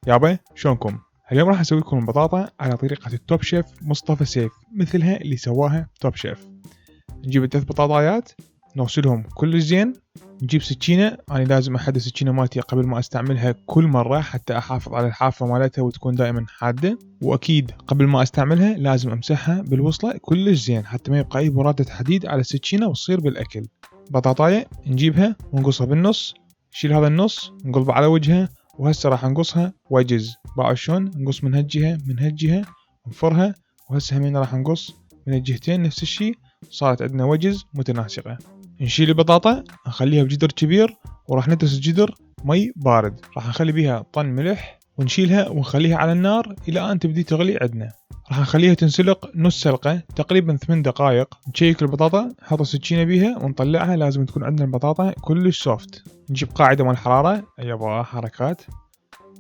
يابا شلونكم؟ اليوم راح اسوي لكم البطاطا على طريقة التوب شيف مصطفى سيف، مثلها اللي سواها توب شيف. نجيب 3 بطاطايات نغسلهم كل زين، نجيب سكينة. أنا لازم أحدد السكينة مالتي قبل ما استعملها كل مرة حتى أحافظ على الحافة مالتها وتكون دائما حادة، وأكيد قبل ما استعملها لازم أمسحها بالوصلة كل زين حتى ما يبقى أي برادة حديد على السكينة وتصير بالأكل. بطاطاية نجيبها ونقصها بالنص، نشيل هذا النص نقلبه على وجهها، وهسه راح نقصها وجز. باعوا شلون نقص من هالجهة من هالجهة نفرها، وهسه همين راح نقص من الجهتين نفس الشي، صارت عندنا وجز متناسقة. نشيل البطاطا نخليها بجدر كبير، وراح ندرس الجدر مي بارد، راح نخلي بيها طن ملح ونشيلها ونخليها على النار الى ان تبدي تغلي عندنا. راح نخليها تنسلق نص سلقة تقريبا 8 دقائق. نشيك البطاطا نحط السكينة بيها ونطلعها، لازم تكون عندنا البطاطا كلش سوفت. نجيب قاعدة مال الحرارة، يبا حركات.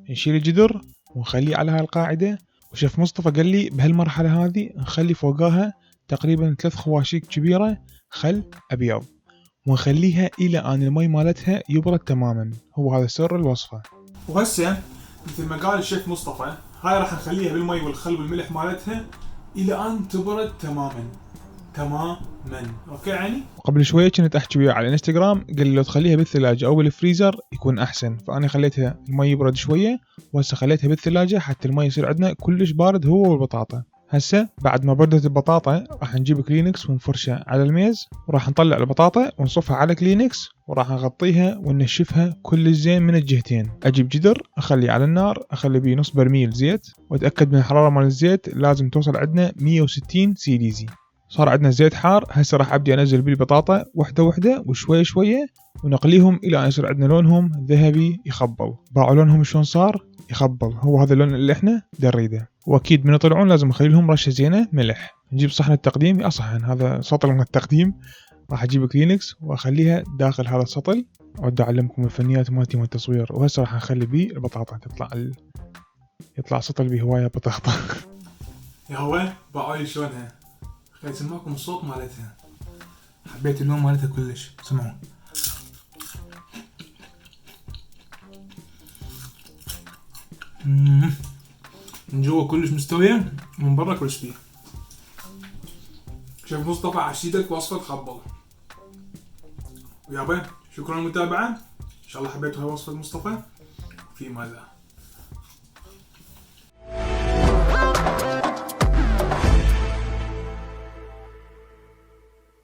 نشيل الجدر ونخليه على هالقاعدة، وشيف مصطفى قال لي بهالمرحلة هذه نخلي فوقاها تقريبا 3 خواشيك كبيرة خل أبيض، ونخليها إلى أن المي مالتها يبرد تماما. هو هذا سر الوصفة. وهسه مثل ما قال الشيف مصطفى، هاي راح نخليها بالمي والخل والملح مالتها إلى أن تبرد تماما. اوكي يعني. وقبل شويه كنت احكي وياه على الانستغرام، قال لي لو تخليها بالثلاجه او بالفريزر يكون احسن، فانا خليتها المي يبرد شويه، وهسه خليتها بالثلاجه حتى المي يصير عندنا كلش بارد هو والبطاطا. هسه بعد ما بردت البطاطا راح نجيب كلينكس ونفرشه على الميز، وراح نطلع البطاطا ونصفها على كلينكس، وراح نغطيها وننشفها كل زين من الجهتين. اجيب جدر اخليه على النار، اخلي بيه نص برميل زيت، واتاكد من الحراره مال الزيت لازم توصل عندنا 160 سيليزي. صار عندنا زيت حار، هسه راح ابدي انزل بيه البطاطا وحده وحده وشويه شويه، ونقليهم الى ان يصير عندنا لونهم ذهبي يخبل. باعوا لونهم شلون صار يخبل، هو هذا اللون اللي احنا نريده. واكيد من يطلعون لازم نخلي لهم رشه زينه ملح. نجيب صحن التقديم، يا صحن هذا سطل من التقديم، راح اجيب كلينكس واخليها داخل هذا السطل، وأبدأ اعلمكم الفنيات مالتي من التصوير. وهسه راح نخلي بيه البطاطا يطلع سطل بيه هوايه بطاطا. يا هو باعوا لي شلونها، خلي اسمعكم الصوت مالتها، حبيت اللون مالتها كلش. سمعوا من جوا كلش مستوية ومن برا كريسبي. شيف مصطفى عشيدك وصفة تخبل. ويابا شكرا للمتابعة، ان شاء الله حبيتوا هاي وصفة مصطفى. في ماذا